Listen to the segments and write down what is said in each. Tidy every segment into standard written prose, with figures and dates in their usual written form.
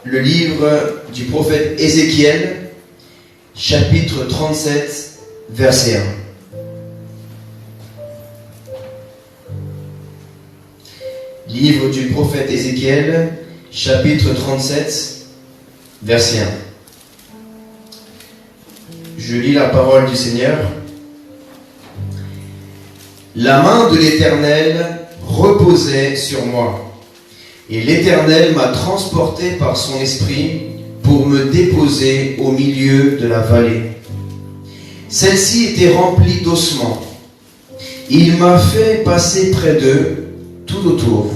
le livre du prophète Ézéchiel, chapitre 37, verset 1. Livre du prophète Ézéchiel, chapitre 37, verset 1. Je lis la parole du Seigneur. La main de l'Éternel reposait sur moi, et l'Éternel m'a transporté par son esprit pour me déposer au milieu de la vallée. Celle-ci était remplie d'ossements. Il m'a fait passer près d'eux, tout autour.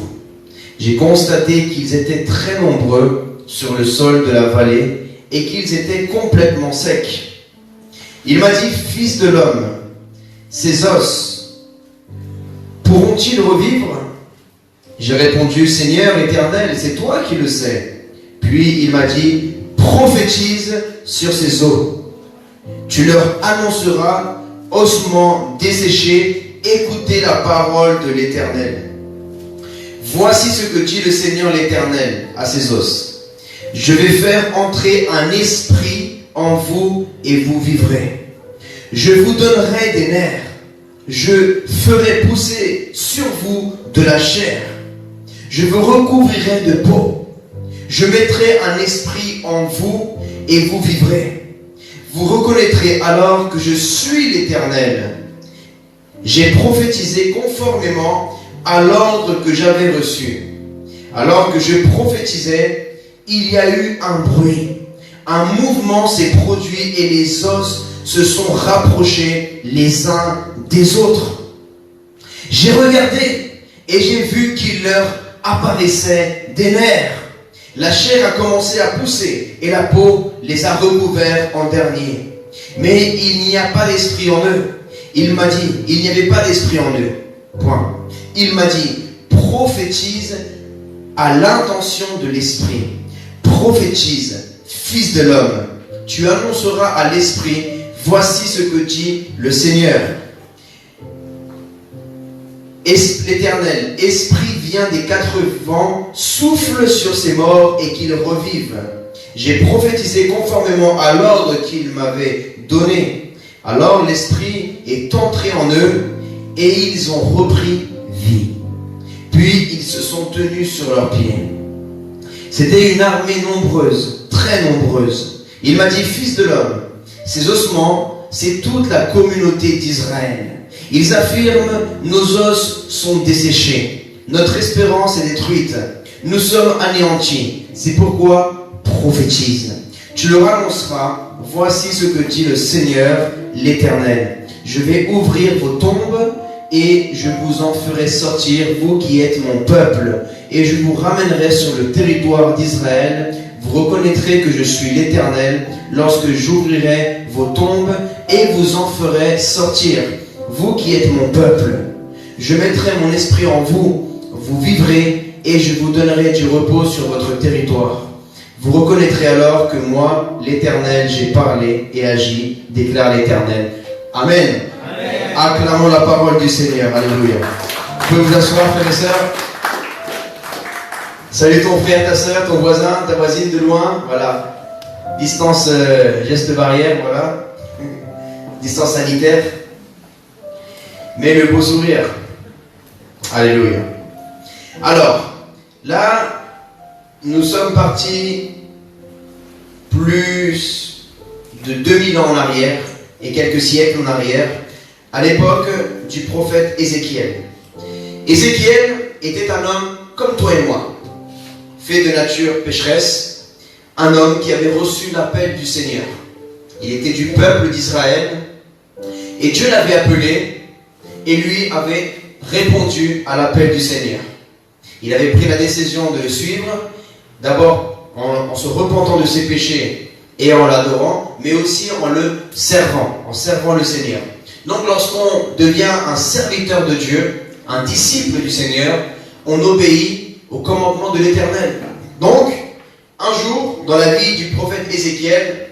J'ai constaté qu'ils étaient très nombreux sur le sol de la vallée et qu'ils étaient complètement secs. Il m'a dit, fils de l'homme, ces os pourront-ils revivre? J'ai répondu, Seigneur l'Éternel, c'est toi qui le sais. Puis il m'a dit, prophétise sur ces os. Tu leur annonceras, ossements desséchés, écoutez la parole de l'Éternel. Voici ce que dit le Seigneur l'Éternel à ces os. Je vais faire entrer un esprit en vous et vous vivrez. Je vous donnerai des nerfs. Je ferai pousser sur vous de la chair. Je vous recouvrirai de peau. Je mettrai un esprit en vous et vous vivrez. Vous reconnaîtrez alors que je suis l'Éternel. J'ai prophétisé conformément à l'ordre que j'avais reçu. Alors que je prophétisais, il y a eu un bruit. Un mouvement s'est produit et les os se sont rapprochés les uns des autres. J'ai regardé et j'ai vu qu'il leur apparaissait des nerfs. La chair a commencé à pousser et la peau les a recouverts en dernier. Mais il n'y a pas d'esprit en eux. Il m'a dit, il n'y avait pas d'esprit en eux. Point. Il m'a dit, prophétise à l'intention de l'esprit. Prophétise, fils de l'homme. Tu annonceras à l'esprit, voici ce que dit le Seigneur. L'Éternel, esprit vient des quatre vents, souffle sur ces morts et qu'ils revivent. J'ai prophétisé conformément à l'ordre qu'il m'avait donné. Alors l'esprit est entré en eux et ils ont repris vie. Puis ils se sont tenus sur leurs pieds. C'était une armée nombreuse, très nombreuse. Il m'a dit, fils de l'homme, ces ossements, c'est toute la communauté d'Israël. Ils affirment, nos os sont desséchés. Notre espérance est détruite. Nous sommes anéantis. C'est pourquoi prophétise. Tu leur annonceras, voici ce que dit le Seigneur, l'Éternel. Je vais ouvrir vos tombes et je vous en ferai sortir, vous qui êtes mon peuple. Et je vous ramènerai sur le territoire d'Israël. Vous reconnaîtrez que je suis l'Éternel lorsque j'ouvrirai vos tombes et vous en ferai sortir, vous qui êtes mon peuple. Je mettrai mon esprit en vous, vous vivrez et je vous donnerai du repos sur votre territoire. Vous reconnaîtrez alors que moi, l'Éternel, j'ai parlé et agi, déclare l'Éternel. Amen. Amen. Acclamons la parole du Seigneur. Alléluia. Vous pouvez vous asseoir, frères et sœurs. Salut ton frère, ta sœur, ton voisin, ta voisine de loin. Voilà. Distance, geste barrière, voilà. Distance sanitaire. Mais le beau sourire. Alléluia. Alors, là, nous sommes partis plus de 2000 ans en arrière et quelques siècles en arrière, à l'époque du prophète Ézéchiel. Ézéchiel était un homme comme toi et moi, fait de nature pécheresse, un homme qui avait reçu l'appel du Seigneur. Il était du peuple d'Israël et Dieu l'avait appelé et lui avait répondu à l'appel du Seigneur. Il avait pris la décision de le suivre, d'abord en se repentant de ses péchés et en l'adorant, mais aussi en le servant, en servant le Seigneur. Donc lorsqu'on devient un serviteur de Dieu, un disciple du Seigneur, on obéit au commandement de l'Éternel. Donc, un jour, dans la vie du prophète Ézéchiel,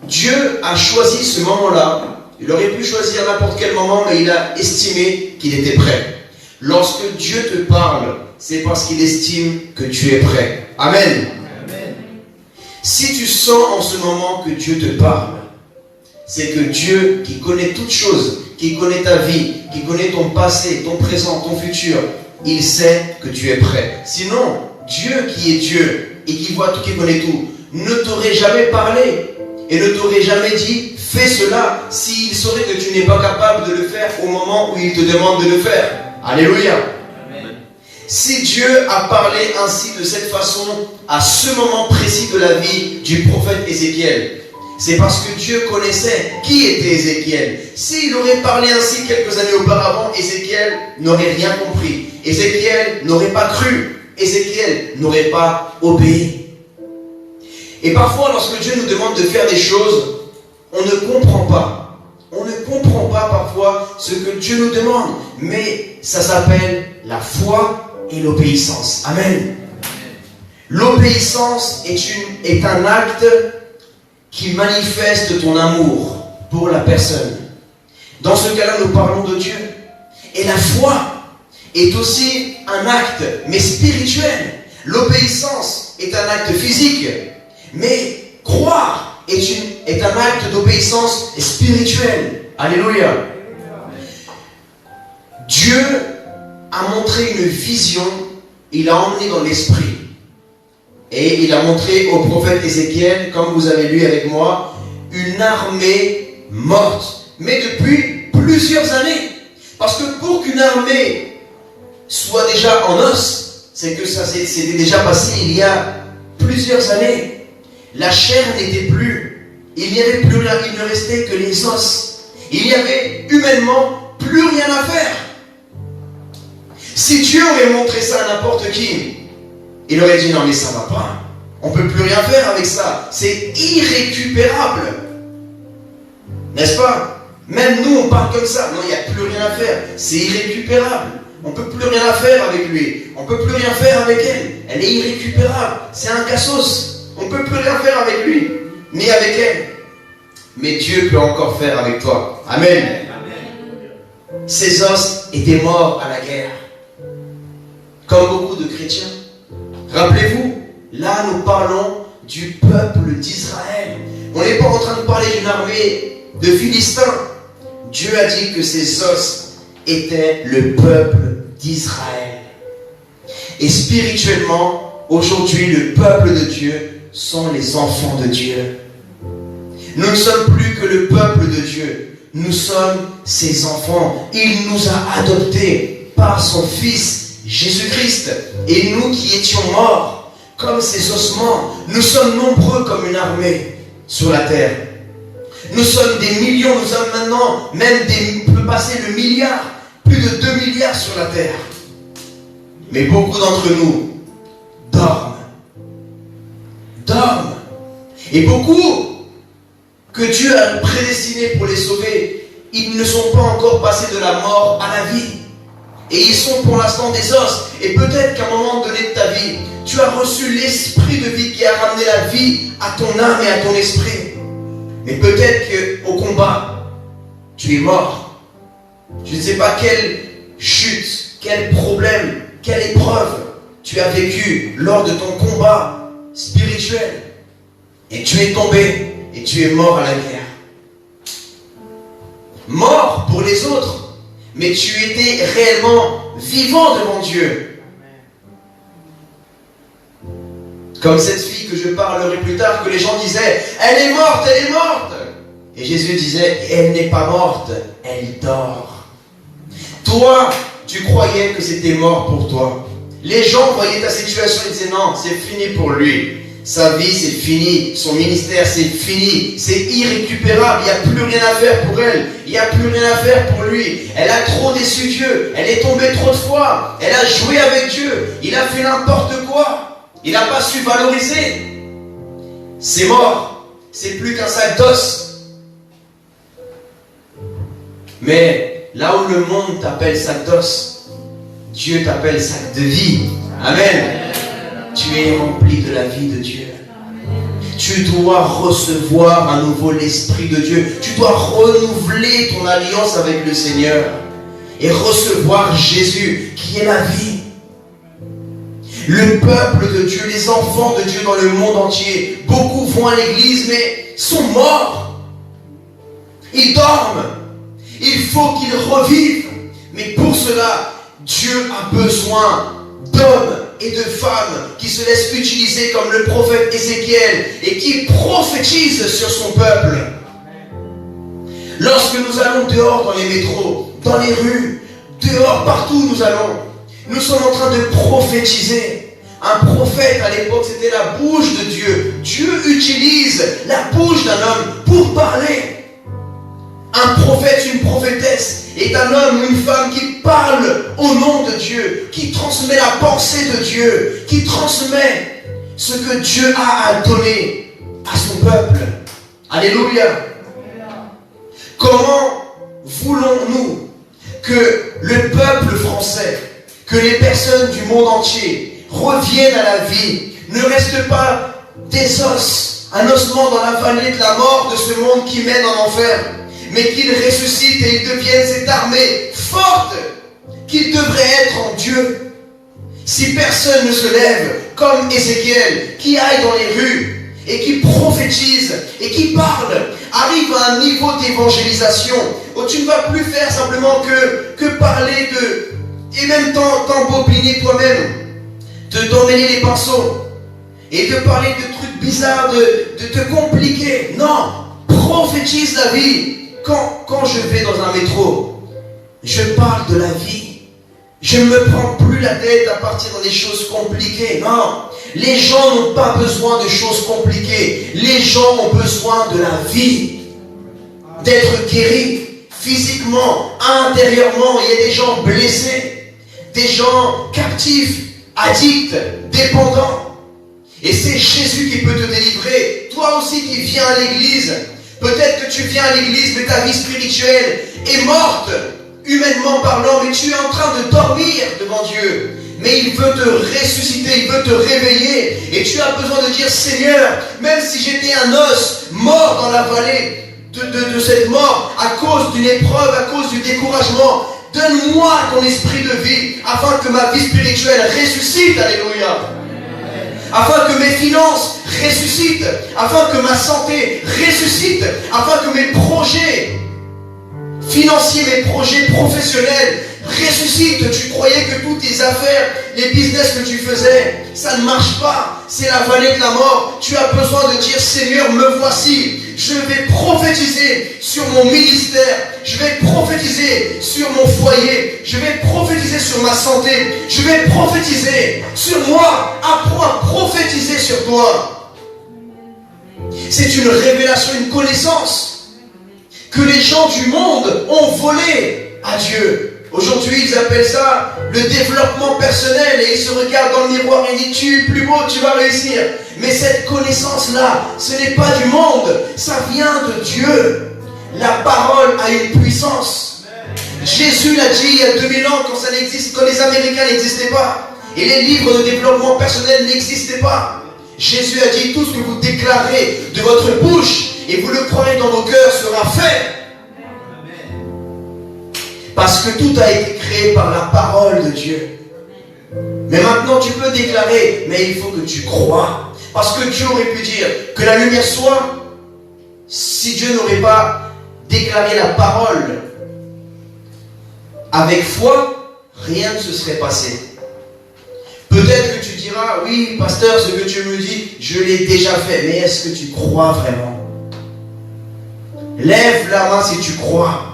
Dieu a choisi ce moment-là. Il aurait pu choisir n'importe quel moment, mais il a estimé qu'il était prêt. Lorsque Dieu te parle, c'est parce qu'il estime que tu es prêt. Amen. Amen. Si tu sens en ce moment que Dieu te parle, c'est que Dieu qui connaît toutes choses, qui connaît ta vie, qui connaît ton passé, ton présent, ton futur, il sait que tu es prêt. Sinon, Dieu qui est Dieu et qui voit tout, qui connaît tout, ne t'aurait jamais parlé et ne t'aurait jamais dit fais cela s'il saurait que tu n'es pas capable de le faire au moment où il te demande de le faire. Alléluia. Amen. Si Dieu a parlé ainsi de cette façon à ce moment précis de la vie du prophète Ézéchiel, c'est parce que Dieu connaissait qui était Ézéchiel. S'il aurait parlé ainsi quelques années auparavant, Ézéchiel n'aurait rien compris. Ézéchiel n'aurait pas cru. Ézéchiel n'aurait pas obéi. Et parfois, lorsque Dieu nous demande de faire des choses, on ne comprend pas. On ne comprend pas parfois ce que Dieu nous demande. Mais ça s'appelle la foi et l'obéissance. Amen. L'obéissance est un acte qui manifeste ton amour pour la personne. Dans ce cas-là, nous parlons de Dieu. Et la foi est aussi un acte, mais spirituel. L'obéissance est un acte physique, mais croire est un acte d'obéissance spirituelle. Alléluia. Dieu a montré une vision, il a emmené dans l'esprit. Et il a montré au prophète Ézéchiel, comme vous avez lu avec moi, une armée morte. Mais depuis plusieurs années. Parce que pour qu'une armée soit déjà en os, c'est que ça s'était déjà passé il y a plusieurs années. La chair n'était plus. Il n'y avait plus rien, il ne restait que les os. Il n'y avait humainement plus rien à faire. Si Dieu aurait montré ça à n'importe qui, il aurait dit non mais ça va pas. On ne peut plus rien faire avec ça. C'est irrécupérable. N'est-ce pas? Même nous on parle comme ça. Non, il n'y a plus rien à faire. C'est irrécupérable. On ne peut plus rien à faire avec lui. On ne peut plus rien faire avec elle. Elle est irrécupérable. C'est un cassos. On ne peut plus rien faire avec lui. Ni avec elle. Mais Dieu peut encore faire avec toi. Amen. Amen. Ces os étaient morts à la guerre. Comme beaucoup de chrétiens. Rappelez-vous, là nous parlons du peuple d'Israël. On n'est pas en train de parler d'une armée de Philistins. Dieu a dit que ces os étaient le peuple d'Israël. Et spirituellement, aujourd'hui, le peuple de Dieu sont les enfants de Dieu. Nous ne sommes plus que le peuple de Dieu. Nous sommes ses enfants. Il nous a adoptés par son Fils Jésus-Christ. Et nous qui étions morts, comme ces ossements, nous sommes nombreux comme une armée sur la terre. Nous sommes des millions, nous sommes maintenant, on peut passer le milliard, plus de 2 milliards sur la terre. Mais beaucoup d'entre nous dorment. Et beaucoup que Dieu a prédestinés pour les sauver, ils ne sont pas encore passés de la mort à la vie. Et ils sont pour l'instant des os. Et peut-être qu'à un moment donné de ta vie, tu as reçu l'esprit de vie qui a ramené la vie à ton âme et à ton esprit. Mais peut-être qu'au combat, tu es mort. Je ne sais pas quelle chute, quel problème, quelle épreuve tu as vécu lors de ton combat spirituel. Et tu es tombé et tu es mort à la guerre. Mort pour les autres, mais tu étais réellement vivant devant Dieu. Comme cette fille que je parlerai plus tard, que les gens disaient, elle est morte, elle est morte. Et Jésus disait, elle n'est pas morte, elle dort. Toi, tu croyais que c'était mort pour toi. Les gens voyaient ta situation et disaient, non, c'est fini pour lui. Sa vie, c'est fini. Son ministère, c'est fini. C'est irrécupérable. Il n'y a plus rien à faire pour elle. Il n'y a plus rien à faire pour lui. Elle a trop déçu Dieu. Elle est tombée trop de fois. Elle a joué avec Dieu. Il a fait n'importe quoi. Il n'a pas su valoriser. C'est mort. C'est plus qu'un sac d'os. Mais là où le monde t'appelle sac d'os, Dieu t'appelle sac de vie. Amen. Tu es rempli de la vie de Dieu. Tu dois recevoir à nouveau l'Esprit de Dieu. Tu dois renouveler ton alliance avec le Seigneur et recevoir Jésus qui est la vie. Le peuple de Dieu, les enfants de Dieu dans le monde entier, beaucoup vont à l'église mais sont morts. Ils dorment. Il faut qu'ils revivent. Mais pour cela, Dieu a besoin d'hommes et de femmes qui se laissent utiliser comme le prophète Ézéchiel et qui prophétisent sur son peuple. Lorsque nous allons dehors dans les métros, dans les rues, dehors, partout où nous allons, nous sommes en train de prophétiser. Un prophète à l'époque, c'était la bouche de Dieu. Dieu utilise la bouche d'un homme pour parler. Un prophète, une prophétesse est un homme ou une femme qui parle au nom de Dieu, qui transmet la pensée de Dieu, qui transmet ce que Dieu a à donner à son peuple. Alléluia. Comment voulons-nous que le peuple français, que les personnes du monde entier reviennent à la vie, ne restent pas des os, un ossement dans la vallée de la mort de ce monde qui mène en enfer, mais qu'ils ressuscitent et ils deviennent cette armée forte qu'ils devraient être en Dieu. Si personne ne se lève comme Ézéchiel, qui aille dans les rues et qui prophétise et qui parle, arrive à un niveau d'évangélisation où tu ne vas plus faire simplement que parler de, et même t'embobiner toi-même, de t'emmêler les pinceaux et de parler de trucs bizarres, de te compliquer. Non, prophétise la vie. Quand je vais dans un métro, je parle de la vie. Je ne me prends plus la tête à partir dans des choses compliquées. Non, les gens n'ont pas besoin de choses compliquées. Les gens ont besoin de la vie. D'être guéris physiquement, intérieurement. Il y a des gens blessés, des gens captifs, addicts, dépendants. Et c'est Jésus qui peut te délivrer. Toi aussi qui viens à l'église. Peut-être que tu viens à l'église, mais ta vie spirituelle est morte, humainement parlant, mais tu es en train de dormir devant Dieu. Mais il veut te ressusciter, il veut te réveiller. Et tu as besoin de dire, Seigneur, même si j'étais un os mort dans la vallée de cette mort, à cause d'une épreuve, à cause du découragement, donne-moi ton esprit de vie, afin que ma vie spirituelle ressuscite, alléluia. Afin que mes finances ressuscitent, afin que ma santé ressuscite, afin que mes projets financiers, mes projets professionnels ressuscitent. Tu croyais que toutes tes affaires, les business que tu faisais, ça ne marche pas. C'est la vallée de la mort. Tu as besoin de dire, Seigneur, me voici. Je vais prophétiser sur mon ministère. Je vais prophétiser sur mon foyer. Je vais prophétiser sur ma santé. Je vais prophétiser sur moi. Apprends à prophétiser sur toi. C'est une révélation, une connaissance que les gens du monde ont volé à Dieu. Aujourd'hui, ils appellent ça le développement personnel et ils se regardent dans le miroir et disent, tu es plus beau, tu vas réussir. Mais cette connaissance-là, ce n'est pas du monde, ça vient de Dieu. La parole a une puissance. Jésus l'a dit il y a 2000 ans quand ça n'existe, quand les Américains n'existaient pas et les livres de développement personnel n'existaient pas. Jésus a dit, tout ce que vous déclarez de votre bouche et vous le croirez dans vos cœurs sera fait. Parce que tout a été créé par la parole de Dieu. Mais maintenant tu peux déclarer, mais il faut que tu crois. Parce que Dieu aurait pu dire que la lumière soit, si Dieu n'aurait pas déclaré la parole avec foi, rien ne se serait passé. Peut-être que tu diras, oui, pasteur, ce que tu me dis, je l'ai déjà fait. Mais est-ce que tu crois vraiment? Lève la main si tu crois.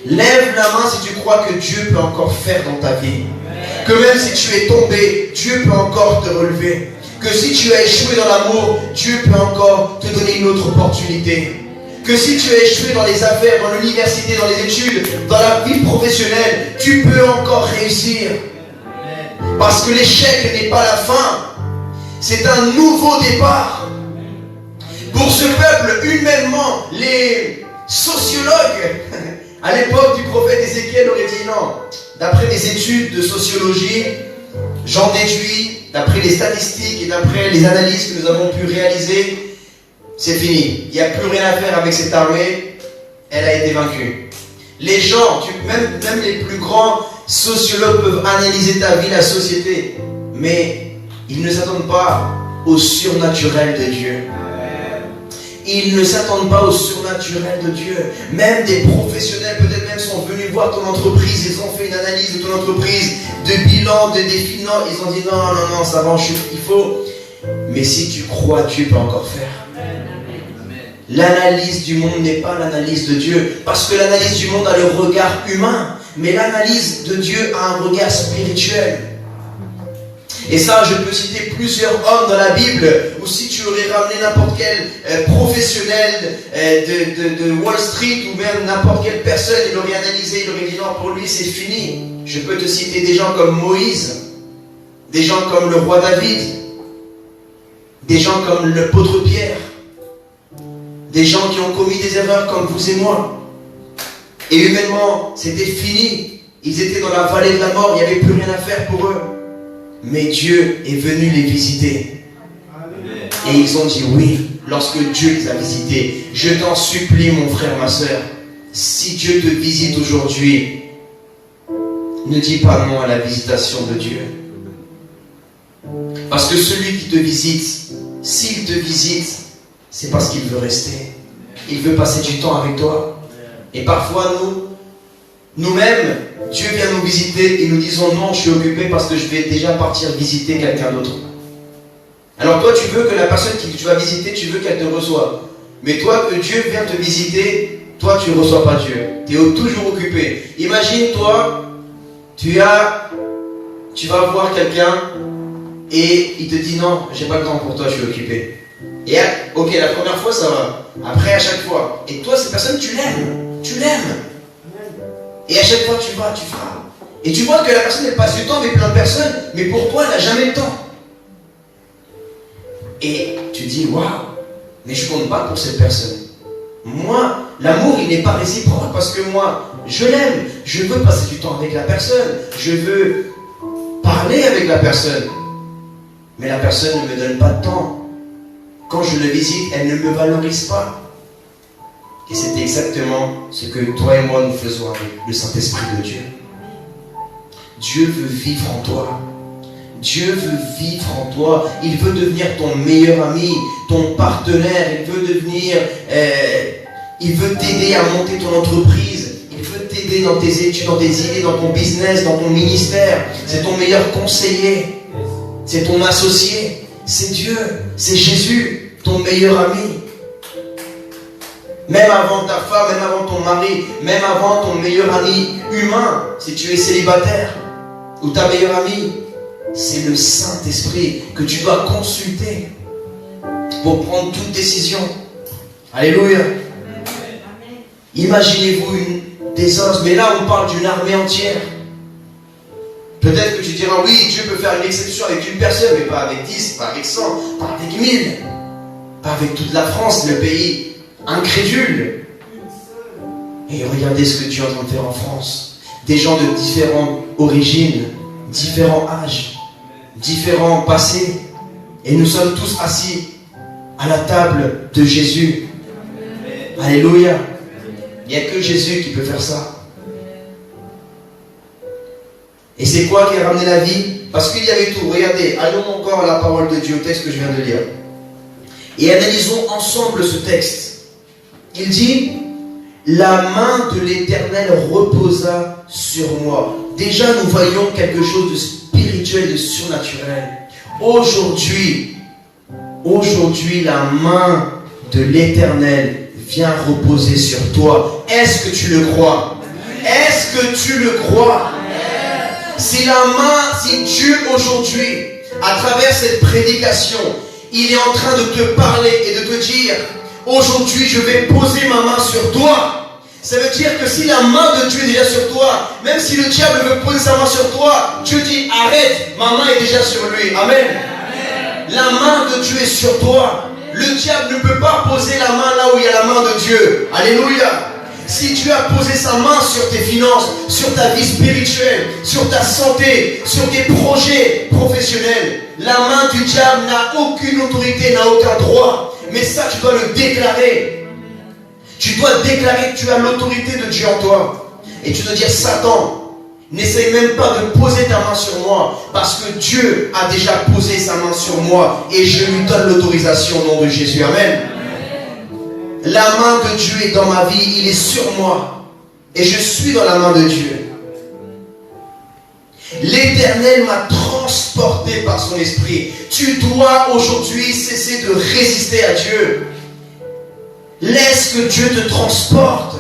Lève la main si tu crois que Dieu peut encore faire dans ta vie. Que même si tu es tombé, Dieu peut encore te relever. Que si tu as échoué dans l'amour, Dieu peut encore te donner une autre opportunité. Que si tu as échoué dans les affaires, dans l'université, dans les études, dans la vie professionnelle, tu peux encore réussir. Parce que l'échec n'est pas la fin. C'est un nouveau départ. Pour ce peuple, humainement, les sociologues à l'époque du prophète Ézéchiel auraient dit non. D'après mes études de sociologie, j'en déduis, d'après les statistiques et d'après les analyses que nous avons pu réaliser, c'est fini. Il n'y a plus rien à faire avec cette armée. Elle a été vaincue. Les gens, même les plus grands sociologues peuvent analyser ta vie, la société, mais ils ne s'attendent pas au surnaturel de Dieu. Ils ne s'attendent pas au surnaturel de Dieu. Même des professionnels peut-être même sont venus voir ton entreprise, ils ont fait une analyse de ton entreprise, de bilan, des finances, ils ont dit non, ça va, il faut. Mais si tu crois, Dieu peut encore faire. L'analyse du monde n'est pas l'analyse de Dieu, parce que l'analyse du monde a le regard humain, mais l'analyse de Dieu a un regard spirituel. Et ça, je peux citer plusieurs hommes dans la Bible, ou si tu aurais ramené n'importe quel professionnel de Wall Street, ou même n'importe quelle personne, il aurait analysé, il aurait dit non, pour lui c'est fini. Je peux te citer des gens comme Moïse, des gens comme le roi David, des gens comme l'apôtre Pierre, des gens qui ont commis des erreurs comme vous et moi. Et humainement, c'était fini. Ils étaient dans la vallée de la mort, il n'y avait plus rien à faire pour eux. Mais Dieu est venu les visiter. Et ils ont dit oui, lorsque Dieu les a visités. Je t'en supplie, mon frère, ma soeur, si Dieu te visite aujourd'hui, ne dis pas non à la visitation de Dieu. Parce que celui qui te visite, s'il te visite, c'est parce qu'il veut rester. Il veut passer du temps avec toi. Et parfois, nous-mêmes, Dieu vient nous visiter et nous disons non, je suis occupé parce que je vais déjà partir visiter quelqu'un d'autre. Alors toi, tu veux que la personne que tu vas visiter, tu veux qu'elle te reçoive. Mais toi, que Dieu vient te visiter, toi, tu ne reçois pas Dieu. Tu es toujours occupé. Imagine, toi, tu vas voir quelqu'un et il te dit non, j'ai pas le temps pour toi, je suis occupé. Et ok, la première fois, ça va. Après, à chaque fois. Et toi, cette personne, tu l'aimes. Tu l'aimes. Et à chaque fois, tu vas, tu feras. Et tu vois que la personne, elle passe du temps avec plein de personnes, mais pour toi, elle n'a jamais le temps. Et tu dis, waouh, mais je ne compte pas pour cette personne. Moi, l'amour, il n'est pas réciproque parce que moi, je l'aime. Je veux passer du temps avec la personne. Je veux parler avec la personne. Mais la personne ne me donne pas de temps. Quand je le visite, elle ne me valorise pas. Et c'est exactement ce que toi et moi nous faisons avec le Saint-Esprit de Dieu. Dieu veut vivre en toi. Dieu veut vivre en toi. Il veut devenir ton meilleur ami, ton partenaire. Il veut t'aider à monter ton entreprise. Il veut t'aider dans tes études, dans tes idées, dans ton business, dans ton ministère. C'est ton meilleur conseiller. C'est ton associé. C'est Dieu. C'est Jésus, ton meilleur ami. Même avant ta femme, même avant ton mari, même avant ton meilleur ami humain, si tu es célibataire, ou ta meilleure amie, c'est le Saint-Esprit que tu dois consulter pour prendre toute décision. Alléluia. Imaginez-vous des os, mais là on parle d'une armée entière. Peut-être que tu diras, oui, Dieu peut faire une exception avec une personne, mais pas avec 10, pas avec 100, pas avec 1000, pas avec toute la France, le pays incrédule. Et regardez ce que Dieu est en train de faire en France. Des gens de différentes origines, différents âges, différents passés. Et nous sommes tous assis à la table de Jésus. Alléluia. Il n'y a que Jésus qui peut faire ça. Et c'est quoi qui a ramené la vie? Parce qu'il y avait tout. Regardez, allons encore à la parole de Dieu, au texte que je viens de lire. Et analysons ensemble ce texte. Il dit, la main de l'Éternel reposa sur moi. Déjà, nous voyons quelque chose de spirituel, de surnaturel. Aujourd'hui, la main de l'Éternel vient reposer sur toi. Est-ce que tu le crois? Est-ce que tu le crois? Si Dieu aujourd'hui, à travers cette prédication, il est en train de te parler et de te dire, aujourd'hui je vais poser ma main sur toi. Ça veut dire que si la main de Dieu est déjà sur toi, même si le diable veut poser sa main sur toi, Dieu dit arrête, ma main est déjà sur lui. Amen. La main de Dieu est sur toi. Le diable ne peut pas poser la main là où il y a la main de Dieu. Alléluia. Si Dieu a posé sa main sur tes finances, sur ta vie spirituelle, sur ta santé, sur tes projets professionnels, la main du diable n'a aucune autorité, n'a aucun droit. Mais ça, tu dois le déclarer. Tu dois déclarer que tu as l'autorité de Dieu en toi. et tu dois dire, Satan, n'essaye même pas de poser ta main sur moi, parce que Dieu a déjà posé sa main sur moi, et je lui donne l'autorisation au nom de Jésus. Amen. La main de Dieu est dans ma vie, il est sur moi, et je suis dans la main de Dieu. L'Éternel m'a transporté par son esprit. Tu dois aujourd'hui cesser de résister à Dieu. Laisse que Dieu te transporte.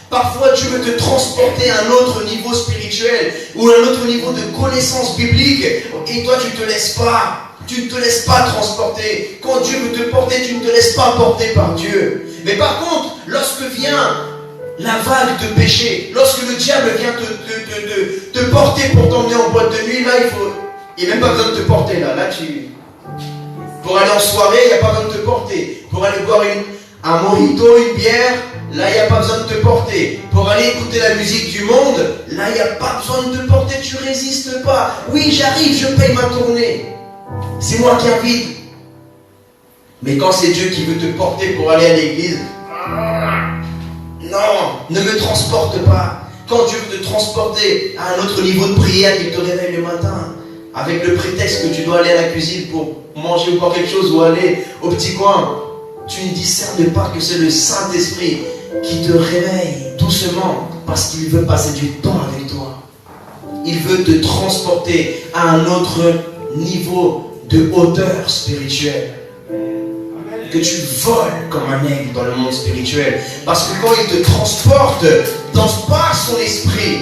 Parfois, Dieu veut te transporter à un autre niveau spirituel ou à un autre niveau de connaissance biblique. Et toi, tu ne te laisses pas. Tu ne te laisses pas transporter. Quand Dieu veut te porter, tu ne te laisses pas porter par Dieu. Mais par contre, lorsque vient la vague de péché, lorsque le diable vient te porter pour t'emmener en boîte de nuit, là, il n'y a même pas besoin de te porter. Là, pour aller en soirée, il n'y a pas besoin de te porter. Pour aller boire un mojito, une bière, là, il n'y a pas besoin de te porter. Pour aller écouter la musique du monde, là, il n'y a pas besoin de te porter, tu ne résistes pas. Oui, j'arrive, je paye ma tournée. C'est moi qui invite. Mais quand c'est Dieu qui veut te porter pour aller à l'église, non, ne me transporte pas. Quand Dieu veut te transporter à un autre niveau de prière, qu'il te réveille le matin, avec le prétexte que tu dois aller à la cuisine pour manger ou boire quelque chose ou aller au petit coin, tu ne discernes pas que c'est le Saint-Esprit qui te réveille doucement parce qu'il veut passer du temps avec toi. Il veut te transporter à un autre niveau de hauteur spirituelle. Que tu voles comme un aigle dans le monde spirituel. Parce que quand il te transporte par son esprit,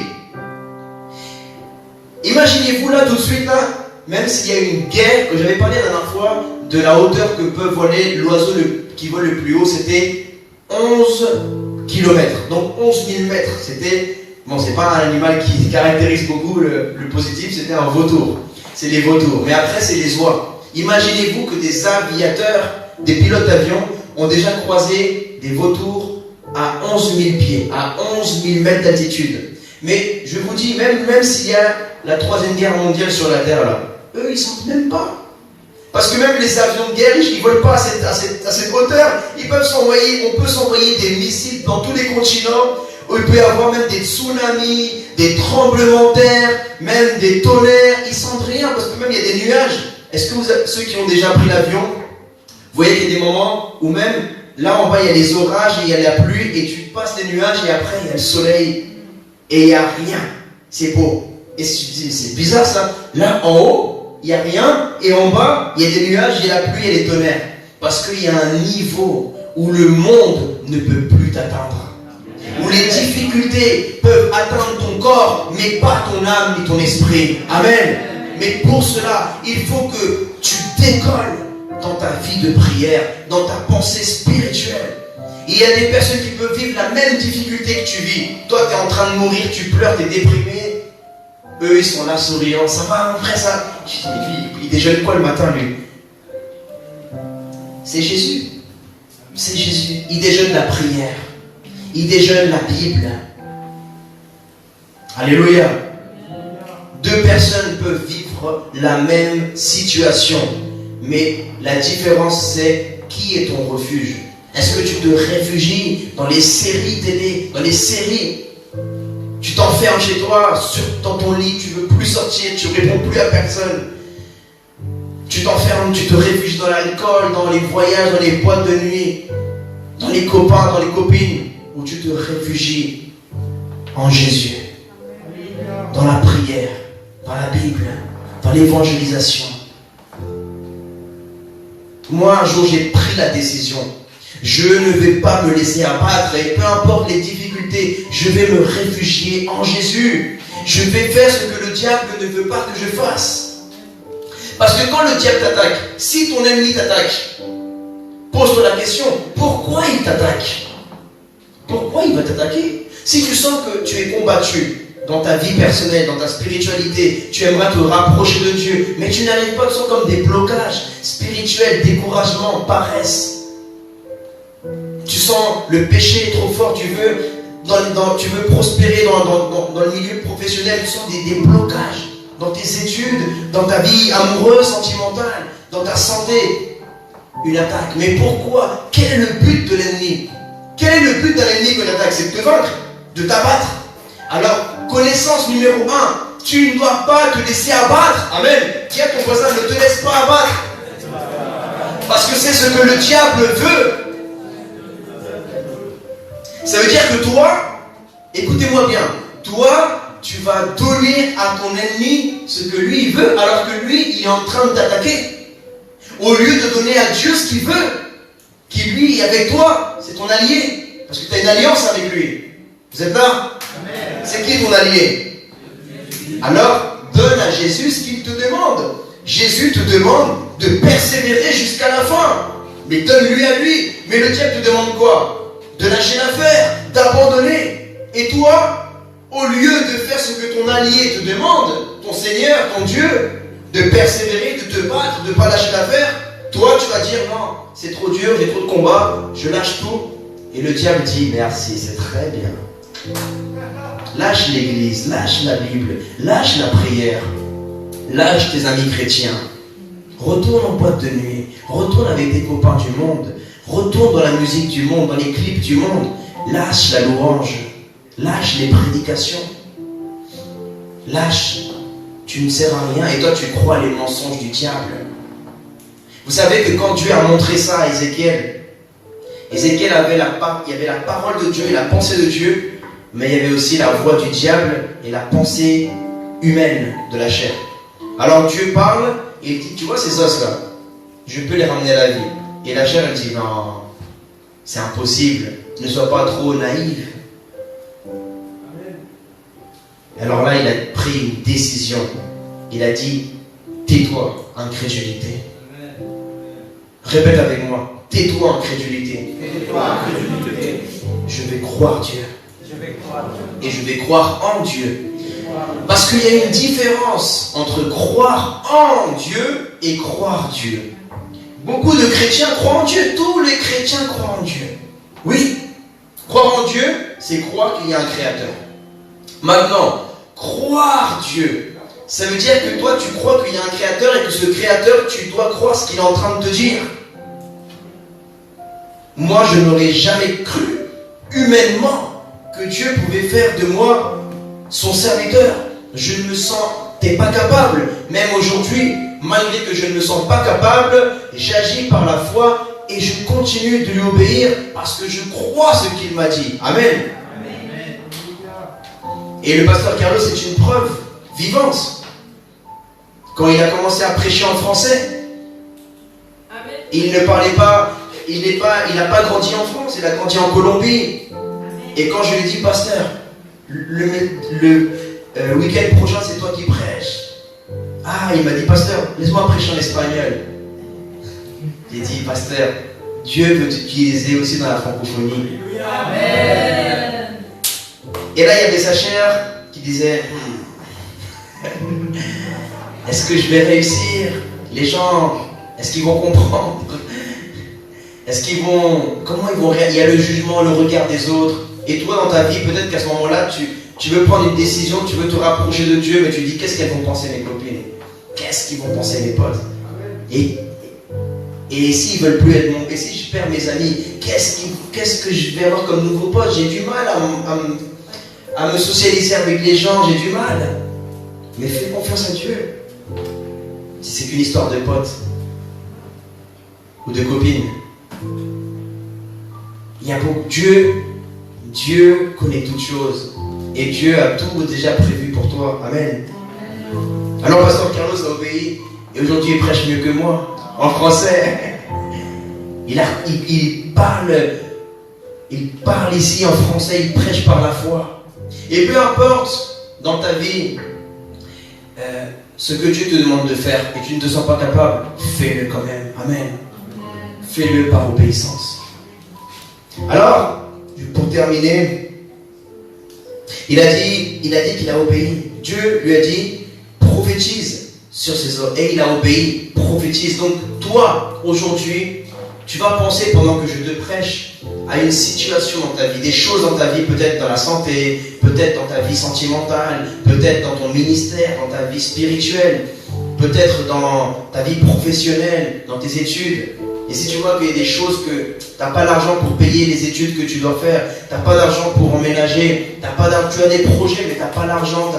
imaginez-vous là tout de suite, là, même s'il y a une guerre, que j'avais parlé la dernière fois, de la hauteur que peut voler l'oiseau qui vole le plus haut, c'était 11 km. Donc 11 000 mètres. C'était, bon, c'est pas un animal qui caractérise beaucoup le positif, c'était un vautour. C'est les vautours. Mais après, c'est les oies. Imaginez-vous que des aviateurs, des pilotes d'avion ont déjà croisé des vautours à 11 000 pieds, à 11 000 mètres d'altitude. Mais je vous dis, même s'il y a la 3e guerre mondiale sur la Terre, là, eux, ils ne sentent même pas. Parce que même les avions de guerre, ils ne volent pas à cette hauteur. On peut s'envoyer des missiles dans tous les continents, où il peut y avoir même des tsunamis, des tremblements de terre, même des tonnerres. Ils ne sentent rien, parce que même il y a des nuages. Est-ce que ceux qui ont déjà pris l'avion, vous voyez qu'il y a des moments où même, là en bas, il y a les orages et il y a la pluie, et tu passes les nuages, et après, il y a le soleil, et il n'y a rien. C'est beau. Et tu te dis, c'est bizarre ça. Là, en haut, il n'y a rien, et en bas, il y a des nuages, il y a la pluie et les tonnerres. Parce qu'il y a un niveau où le monde ne peut plus t'atteindre. Où les difficultés peuvent atteindre ton corps, mais pas ton âme ni ton esprit. Amen. Mais pour cela, il faut que tu décolles dans ta vie de prière, dans ta pensée spirituelle. Il y a des personnes qui peuvent vivre la même difficulté que tu vis. Toi, tu es en train de mourir, tu pleures, tu es déprimé. Eux, ils sont là souriants. Ça va, frère, ça. Je dis, mais lui, il déjeune quoi le matin, lui? C'est Jésus. C'est Jésus. Il déjeune la prière. Il déjeune la Bible. Alléluia. Deux personnes peuvent vivre la même situation. Mais la différence, c'est qui est ton refuge. Est-ce que tu te réfugies dans les séries télé, dans les séries? Tu t'enfermes chez toi, dans ton lit, tu ne veux plus sortir, tu ne réponds plus à personne. Tu t'enfermes, tu te réfugies dans l'alcool, dans les voyages, dans les boîtes de nuit, dans les copains, dans les copines, ou tu te réfugies en Jésus, dans la prière, dans la Bible, dans l'évangélisation. Moi, un jour, j'ai pris la décision. Je ne vais pas me laisser abattre et peu importe les difficultés, je vais me réfugier en Jésus. Je vais faire ce que le diable ne veut pas que je fasse. Parce que quand le diable t'attaque, si ton ennemi t'attaque, pose-toi la question, pourquoi il t'attaque? Pourquoi il va t'attaquer? Si tu sens que tu es combattu dans ta vie personnelle, dans ta spiritualité, tu aimerais te rapprocher de Dieu, mais tu n'arrives pas, ce sont comme des blocages spirituels, découragement, paresse. Tu sens le péché est trop fort, tu veux prospérer dans le milieu professionnel, tu sens des blocages dans tes études, dans ta vie amoureuse, sentimentale, dans ta santé. Une attaque. Mais pourquoi? Quel est le but de l'ennemi? Quel est le but d'un ennemi que l'attaque? C'est de te vaincre, de t'abattre. Alors, connaissance numéro 1, tu ne dois pas te laisser abattre. Amen. Dis à ton voisin, ne te laisse pas abattre. Parce que c'est ce que le diable veut. Ça veut dire que toi, écoutez-moi bien, toi, tu vas donner à ton ennemi ce que lui il veut, alors que lui, il est en train de t'attaquer. Au lieu de donner à Dieu ce qu'il veut, qui lui est avec toi, c'est ton allié. Parce que tu as une alliance avec lui. Vous êtes là? C'est qui ton allié? Alors, donne à Jésus ce qu'il te demande. Jésus te demande de persévérer jusqu'à la fin. Mais donne-lui à lui. Mais le diable te demande quoi? De lâcher l'affaire, d'abandonner. Et toi, au lieu de faire ce que ton allié te demande, ton Seigneur, ton Dieu, de persévérer, de te battre, de ne pas lâcher l'affaire, toi tu vas dire non, c'est trop dur, j'ai trop de combats, je lâche tout. Et le diable dit merci, c'est très bien. Lâche l'église, lâche la Bible, lâche la prière, lâche tes amis chrétiens. Retourne en boîte de nuit, retourne avec tes copains du monde, retourne dans la musique du monde, dans les clips du monde, lâche la louange, lâche les prédications, lâche, tu ne sers à rien et toi tu crois les mensonges du diable. Vous savez que quand Dieu a montré ça à Ézéchiel, Ézéchiel avait il y avait la parole de Dieu et la pensée de Dieu, mais il y avait aussi la voix du diable et la pensée humaine de la chair. Alors Dieu parle et il dit, tu vois ces os-là, je peux les ramener à la vie. Et la chair elle dit, non, c'est impossible, ne sois pas trop naïf. Alors là, il a pris une décision. Il a dit, tais-toi, incrédulité. Répète avec moi, tais-toi, incrédulité. Tais-toi, incrédulité. Je vais croire Dieu. Et je vais croire en Dieu. Parce qu'il y a une différence entre croire en Dieu et croire Dieu. Beaucoup de chrétiens croient en Dieu. Tous les chrétiens croient en Dieu. Oui, croire en Dieu, c'est croire qu'il y a un créateur. Maintenant, croire Dieu, ça veut dire que toi, tu crois qu'il y a un créateur et que ce créateur, tu dois croire ce qu'il est en train de te dire. Moi, je n'aurais jamais cru, humainement, que Dieu pouvait faire de moi son serviteur. Je ne me sentais pas capable. Même aujourd'hui, malgré que je ne me sens pas capable, j'agis par la foi et je continue de lui obéir parce que je crois ce qu'il m'a dit. Amen. Et le pasteur Carlos est une preuve vivante. Quand il a commencé à prêcher en français, il ne parlait pas, il n'a pas grandi en France, il a grandi en Colombie. Et quand je lui dis, pasteur, le week-end prochain, c'est toi qui prêches. Ah, il m'a dit, pasteur, laisse-moi prêcher en espagnol. J'ai dit, pasteur, Dieu veut t'utiliser aussi dans la francophonie. Amen. Et là, il y avait sa chair qui disait, est-ce que je vais réussir? Les gens, est-ce qu'ils vont comprendre? Est-ce qu'ils vont... Comment ils vont réagir? Il y a le jugement, le regard des autres. Et toi, dans ta vie, peut-être qu'à ce moment-là, tu veux prendre une décision, tu veux te rapprocher de Dieu, mais tu dis, qu'est-ce qu'elles vont penser mes copines? Qu'est-ce qu'ils vont penser mes potes? Et s'ils ne veulent plus être mon... Et si je perds mes amis, qu'est-ce que je vais avoir comme nouveau pote? J'ai du mal à me socialiser avec les gens, j'ai du mal. Mais fais confiance à Dieu. Si c'est qu'une histoire de potes ou de copines. Il y a beaucoup. Dieu connaît toutes choses. Et Dieu a tout déjà prévu pour toi. Amen. Alors, pasteur Carlos a obéi. Et aujourd'hui, il prêche mieux que moi. En français. Il parle ici en français. Il prêche par la foi. Et peu importe dans ta vie ce que Dieu te demande de faire et tu ne te sens pas capable, fais-le quand même. Amen. Fais-le par obéissance. Alors, pour terminer, il a dit qu'il a obéi. Dieu lui a dit, prophétise sur ces hommes. Et il a obéi, prophétise. Donc toi, aujourd'hui, tu vas penser pendant que je te prêche à une situation dans ta vie, des choses dans ta vie, peut-être dans la santé, peut-être dans ta vie sentimentale, peut-être dans ton ministère, dans ta vie spirituelle, peut-être dans ta vie professionnelle, dans tes études. Et si tu vois qu'il y a des choses que tu n'as pas l'argent pour payer les études que tu dois faire, tu n'as pas d'argent pour emménager, tu as des projets mais tu n'as pas l'argent,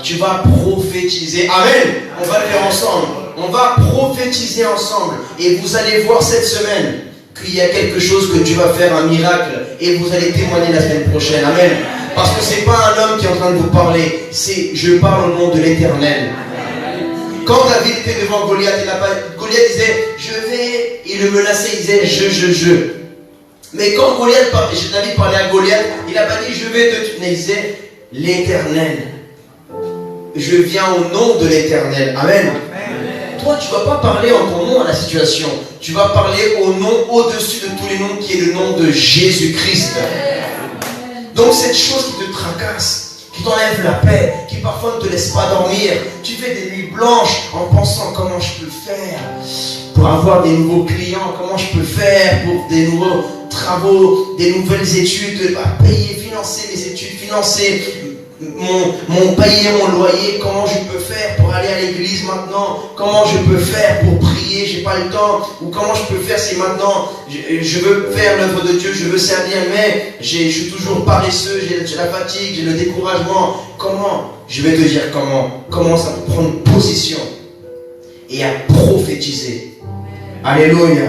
tu vas prophétiser. Amen. On va le faire ensemble. On va prophétiser ensemble. Et vous allez voir cette semaine qu'il y a quelque chose que tu vas faire, un miracle. Et vous allez témoigner la semaine prochaine. Amen. Parce que ce n'est pas un homme qui est en train de vous parler. Je parle au nom de l'Éternel. Quand David était devant Goliath, Goliath disait « je vais », il le menaçait, il disait « je ». Mais quand David parlait à Goliath, il n'a pas dit « je vais te tuer », il disait « l'Éternel ». Je viens au nom de l'Éternel. Amen. Toi, tu ne vas pas parler en ton nom à la situation. Tu vas parler au nom au-dessus de tous les noms qui est le nom de Jésus-Christ. Donc cette chose qui te tracasse, qui t'enlève la paix, qui parfois ne te laisse pas dormir. Tu fais des nuits blanches en pensant comment je peux faire pour avoir des nouveaux clients, comment je peux faire pour des nouveaux travaux, des nouvelles études, payer, financer mes études, financer payer mon loyer, comment je peux faire pour aller à l'église maintenant, comment je peux faire pour prier, j'ai pas le temps, ou comment je peux faire si maintenant je veux faire l'œuvre de Dieu, je veux servir, mais je suis toujours paresseux, j'ai la fatigue, j'ai le découragement. Comment? Je vais te dire comment. Commence à prendre position et à prophétiser. Alléluia.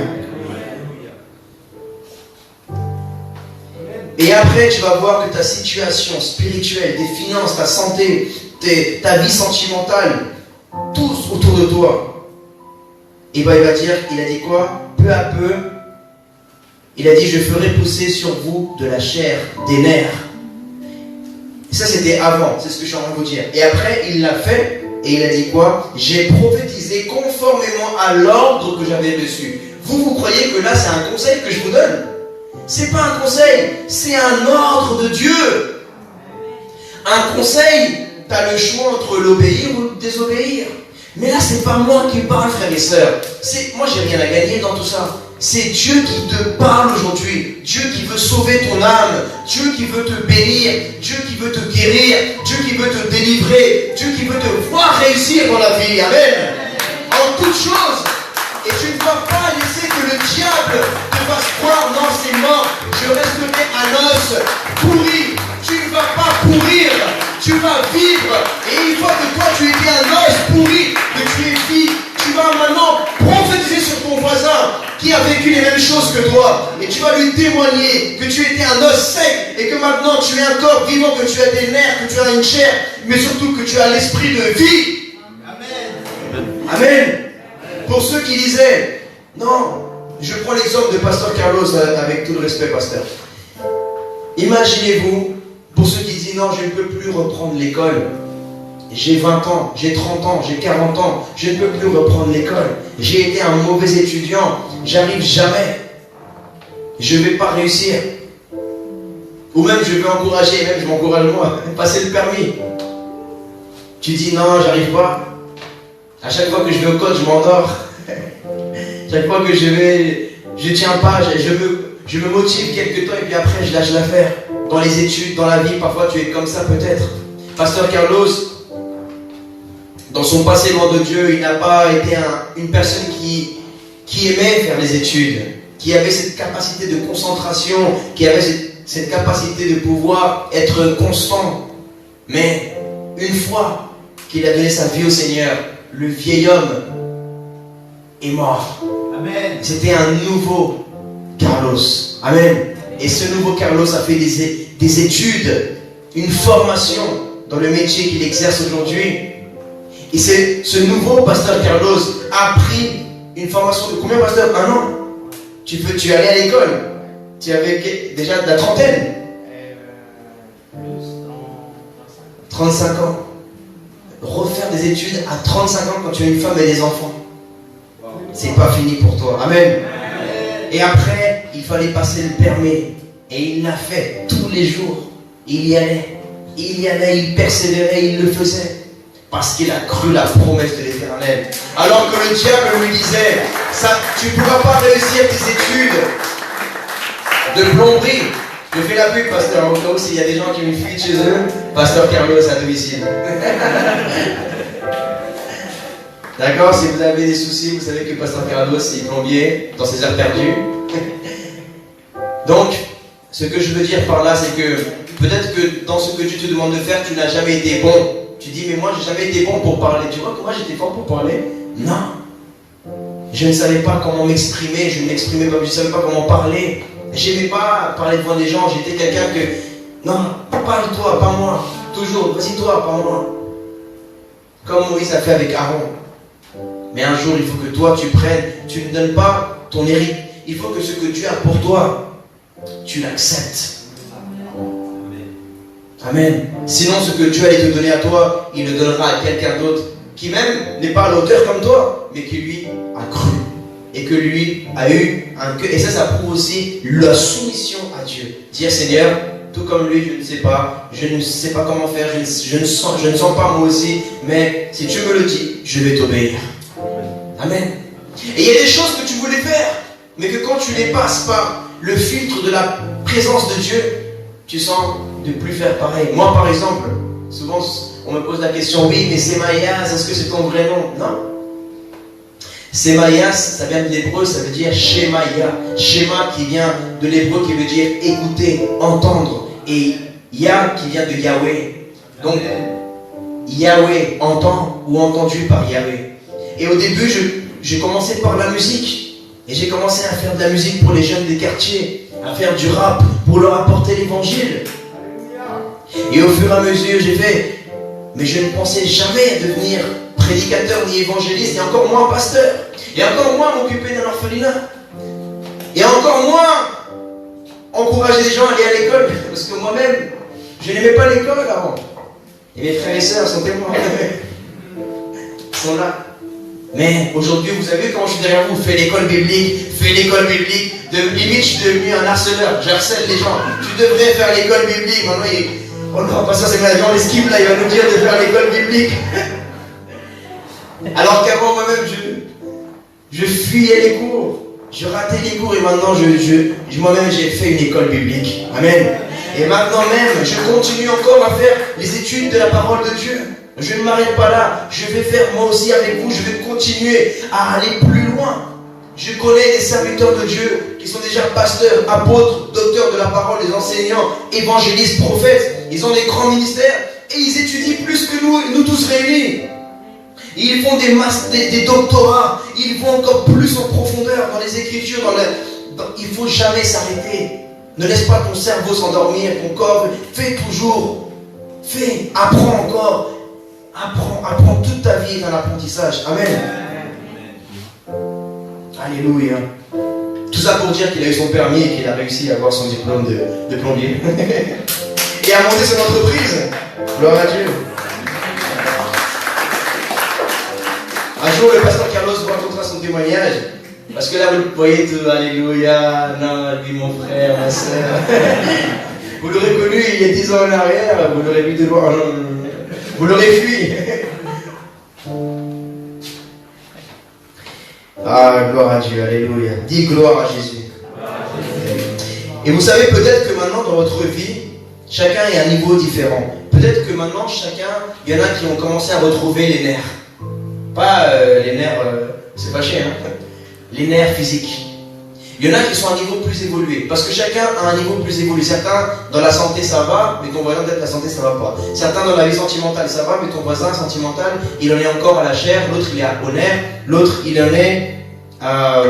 Et après, tu vas voir que ta situation spirituelle, tes finances, ta santé, ta vie sentimentale, tous autour de toi. Et bien, il va dire, il a dit quoi? Peu à peu, il a dit, je ferai pousser sur vous de la chair, des nerfs. Et ça, c'était avant, c'est ce que je suis en train de vous dire. Et après, il l'a fait, et il a dit quoi? J'ai prophétisé conformément à l'ordre que j'avais reçu. Vous croyez que là, c'est un conseil que je vous donne? C'est pas un conseil, c'est un ordre de Dieu. Un conseil, tu as le choix entre l'obéir ou le désobéir. Mais là, c'est pas moi qui parle, frères et sœurs. Moi, j'ai rien à gagner dans tout ça. C'est Dieu qui te parle aujourd'hui. Dieu qui veut sauver ton âme. Dieu qui veut te bénir. Dieu qui veut te guérir. Dieu qui veut te délivrer. Dieu qui veut te voir réussir dans la vie. Amen. En toutes choses. Et tu ne vas pas laisser que le diable te fasse croire, non, c'est mort, je resterai un os pourri. Tu ne vas pas pourrir, tu vas vivre. Et une fois que toi tu étais un os pourri, que tu es vie, tu vas maintenant prophétiser sur ton voisin qui a vécu les mêmes choses que toi. Et tu vas lui témoigner que tu étais un os sec et que maintenant tu es un corps vivant, que tu as des nerfs, que tu as une chair, mais surtout que tu as l'esprit de vie. Amen. Amen. Pour ceux qui disaient, non, je prends l'exemple de Pasteur Carlos avec tout le respect, Pasteur. Imaginez-vous, pour ceux qui disent, non, je ne peux plus reprendre l'école. J'ai 20 ans, j'ai 30 ans, j'ai 40 ans, je ne peux plus reprendre l'école. J'ai été un mauvais étudiant, j'arrive jamais. Je ne vais pas réussir. Ou même je vais encourager, même je m'encourage moi, passer le permis. Tu dis, non, j'arrive pas. À chaque fois que je vais au code, je m'endors. Chaque fois que je tiens pas, je me motive quelque temps et puis après je lâche l'affaire. Dans les études, dans la vie, parfois tu es comme ça peut-être. Pasteur Carlos, dans son passé loin de Dieu, il n'a pas été une personne qui aimait faire les études, qui avait cette capacité de concentration, qui avait cette capacité de pouvoir être constant. Mais une fois qu'il a donné sa vie au Seigneur, le vieil homme est mort. Amen. C'était un nouveau Carlos. Amen. Et ce nouveau Carlos a fait des études, une formation dans le métier qu'il exerce aujourd'hui. Et ce nouveau pasteur Carlos a pris une formation de combien, pasteur? 1 an. Tu es allé à l'école. Tu avais déjà de la trentaine. 35 ans. Refaire des études à 35 ans quand tu as une femme et des enfants. C'est pas fini pour toi. Amen. Et après, il fallait passer le permis. Et il l'a fait tous les jours. Il y allait, il persévérait, il le faisait. Parce qu'il a cru la promesse de l'Éternel. Alors que le diable lui disait, tu ne pourras pas réussir tes études de plomberie. Je fais la pub, pasteur, au cas où s'il y a des gens qui me fuient chez eux, pasteur Carlos à domicile. D'accord? Si vous avez des soucis, vous savez que Pasteur Carlos est plombier dans ses heures perdues. Donc, ce que je veux dire par là, c'est que peut-être que dans ce que tu te demandes de faire, tu n'as jamais été bon. Tu dis, mais moi, j'ai jamais été bon pour parler. Tu vois que moi, j'étais fort pour parler? Non. Je ne savais pas comment m'exprimer, je ne m'exprimais pas, je ne savais pas comment parler. J'aimais pas parler devant des gens, j'étais quelqu'un que... Non, parle-toi, pas moi. Toujours, vas-y toi, pas moi. Comme Moïse a fait avec Aaron. Mais un jour, il faut que toi, tu prennes, tu ne donnes pas ton hérite. Il faut que ce que Dieu a pour toi, tu l'acceptes. Amen. Sinon, ce que Dieu allait te donner à toi, il le donnera à quelqu'un d'autre qui même n'est pas à l'auteur comme toi, mais qui lui a cru. Et que lui a eu un cœur. Et ça prouve aussi la soumission à Dieu. Dire, Seigneur, tout comme lui, je ne sais pas comment faire, je ne sens pas moi aussi, mais si tu me le dis, je vais t'obéir. Amen. Et il y a des choses que tu voulais faire, mais que quand tu les passes par le filtre de la présence de Dieu, tu sens de plus faire pareil. Moi, par exemple, souvent on me pose la question, oui, mais Sémaïas, est-ce que c'est ton vrai nom? Non. Sémaïas, ça vient de l'hébreu, ça veut dire Shemaïa. Shema qui vient de l'hébreu qui veut dire écouter, entendre. Et Yah qui vient de Yahweh. Donc, Yahweh, entend ou entendu par Yahweh. Et au début, j'ai commencé par la musique. Et j'ai commencé à faire de la musique pour les jeunes des quartiers, à faire du rap pour leur apporter l'évangile. Et au fur et à mesure, j'ai fait, mais je ne pensais jamais devenir prédicateur ni évangéliste, et encore moins pasteur, et encore moins m'occuper d'un orphelinat, et encore moins encourager les gens à aller à l'école, parce que moi-même, je n'aimais pas l'école avant. Et mes frères et sœurs sont témoins. Ils sont là. Mais aujourd'hui, vous avez vu comment je suis derrière vous, fais l'école biblique, limite je suis devenu un harceleur, j'harcèle les gens. Tu devrais faire l'école biblique. Maintenant, oh non, pas ça, c'est ma vie, on l'esquive là, il va nous dire de faire l'école biblique. Alors qu'avant moi-même, je fuyais les cours, je ratais les cours et maintenant, moi-même, j'ai fait une école biblique. Amen. Et maintenant même, je continue encore à faire les études de la parole de Dieu. Je ne m'arrête pas là. Je vais faire moi aussi avec vous. Je vais continuer à aller plus loin. Je connais des serviteurs de Dieu qui sont déjà pasteurs, apôtres, docteurs de la parole, des enseignants, évangélistes, prophètes. Ils ont des grands ministères et ils étudient plus que nous tous réunis. Ils font des doctorats. Ils vont encore plus en profondeur dans les Écritures. Il ne faut jamais s'arrêter. Ne laisse pas ton cerveau s'endormir, ton corps. Fais toujours. Fais, apprends encore. Apprends toute ta vie dans l'apprentissage. Amen. Alléluia. Tout ça pour dire qu'il a eu son permis et qu'il a réussi à avoir son diplôme de plombier. Et à monter son entreprise. Gloire à Dieu. Un jour, le pasteur Carlos vous racontera son témoignage. Parce que là, vous voyez tout. Alléluia. Non, lui, mon frère, ma soeur. Vous l'aurez connu il y a 10 ans en arrière. Vous l'aurez vu de loin. Vous l'aurez fui. Ah, gloire à Dieu, alléluia. Dis gloire à Jésus. Et vous savez peut-être que maintenant dans votre vie, chacun est à un niveau différent. Peut-être que maintenant, il y en a qui ont commencé à retrouver les nerfs. Pas les nerfs, c'est fâché, hein. Les nerfs physiques. Il y en a qui sont à un niveau plus évolué. Parce que chacun a un niveau plus évolué. Certains, dans la santé, ça va, mais ton voisin, peut-être la santé, ça va pas. Certains, dans la vie sentimentale, ça va, mais ton voisin sentimental, il en est encore à la chair, l'autre, il est au nerf, l'autre, il en est à...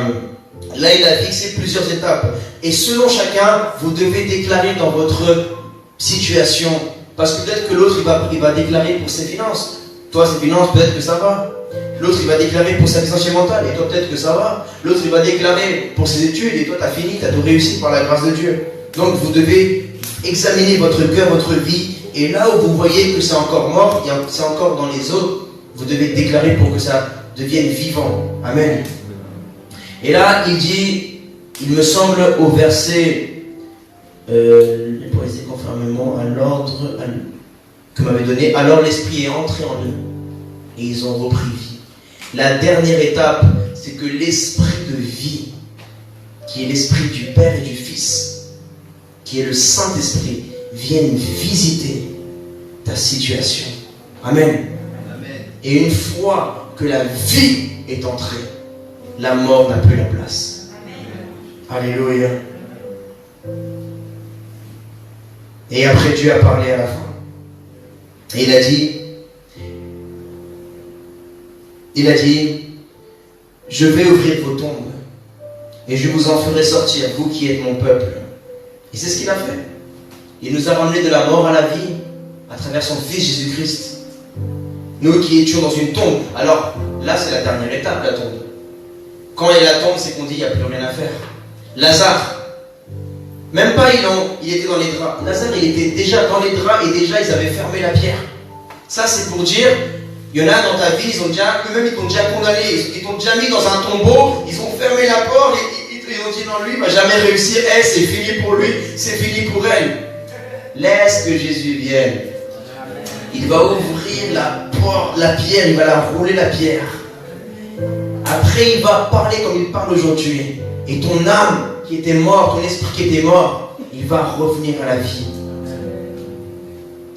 Là, il a fixé plusieurs étapes. Et selon chacun, vous devez déclarer dans votre situation. Parce que peut-être que l'autre, il va déclarer pour ses finances. Toi, ses finances, peut-être que ça va. L'autre, il va déclarer pour sa vie sentimentale, et toi, peut-être que ça va. L'autre, il va déclarer pour ses études, et toi, tu as fini, tu as tout réussi par la grâce de Dieu. Donc, vous devez examiner votre cœur, votre vie, et là où vous voyez que c'est encore mort, c'est encore dans les autres, vous devez déclarer pour que ça devienne vivant. Amen. Et là, il dit, il me semble au verset, pour essayer conformément à l'ordre que m'avait donné, alors l'Esprit est entré en eux, et ils ont repris vie. La dernière étape, c'est que l'esprit de vie, qui est l'esprit du Père et du Fils, qui est le Saint-Esprit, vienne visiter ta situation. Amen. Amen. Et une fois que la vie est entrée, la mort n'a plus la place. Alléluia. Et après Dieu a parlé à la fin. Et il a dit, je vais ouvrir vos tombes et je vous en ferai sortir, vous qui êtes mon peuple. Et c'est ce qu'il a fait. Il nous a ramenés de la mort à la vie à travers son Fils Jésus-Christ. Nous qui étions dans une tombe. Alors là, c'est la dernière étape, la tombe. Quand il y a la tombe, c'est qu'on dit, il n'y a plus rien à faire. Lazare, même pas il était dans les draps. Lazare, il était déjà dans les draps et déjà ils avaient fermé la pierre. Ça, c'est pour dire, il y en a dans ta vie, eux-mêmes ils t'ont déjà condamné, ils t'ont déjà mis dans un tombeau, ils ont fermé la porte, ils ont dit non, lui, il ne va jamais réussir, c'est fini pour lui, c'est fini pour elle. Laisse que Jésus vienne. Il va ouvrir la porte, la pierre, il va la rouler la pierre. Après, il va parler comme il parle aujourd'hui. Et ton âme qui était morte, ton esprit qui était mort, il va revenir à la vie.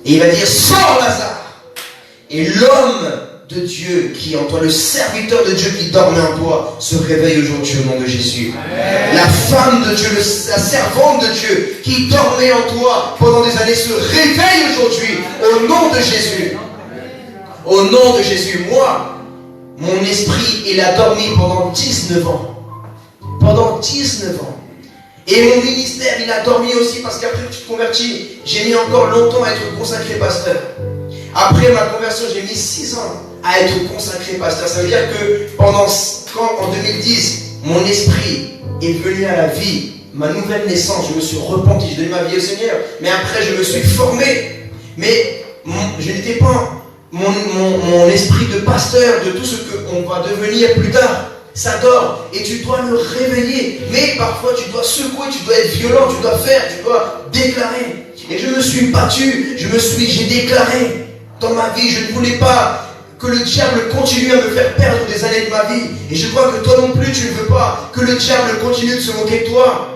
Et il va dire, sors Lazare. Et l'homme de Dieu qui est en toi, le serviteur de Dieu qui dormait en toi, se réveille aujourd'hui au nom de Jésus. Amen. La femme de Dieu, la servante de Dieu qui dormait en toi pendant des années se réveille aujourd'hui au nom de Jésus. Au nom de Jésus. Moi, mon esprit, il a dormi pendant 19 ans. Pendant 19 ans. Et mon ministère, il a dormi aussi parce qu'après que tu te convertis, j'ai mis encore longtemps à être consacré pasteur. Après ma conversion, j'ai mis 6 ans à être consacré pasteur. Ça veut dire que quand en 2010, mon esprit est venu à la vie, ma nouvelle naissance, je me suis repenti, j'ai donné ma vie au Seigneur. Mais après, je me suis formé. Mais je n'étais pas mon esprit de pasteur, de tout ce qu'on va devenir plus tard. Ça dort et tu dois le réveiller. Mais parfois, tu dois secouer, tu dois être violent, tu dois faire, tu dois déclarer. Et je me suis battu, j'ai déclaré. Dans ma vie, je ne voulais pas que le diable continue à me faire perdre des années de ma vie. Et je crois que toi non plus, tu ne veux pas que le diable continue de se moquer de toi.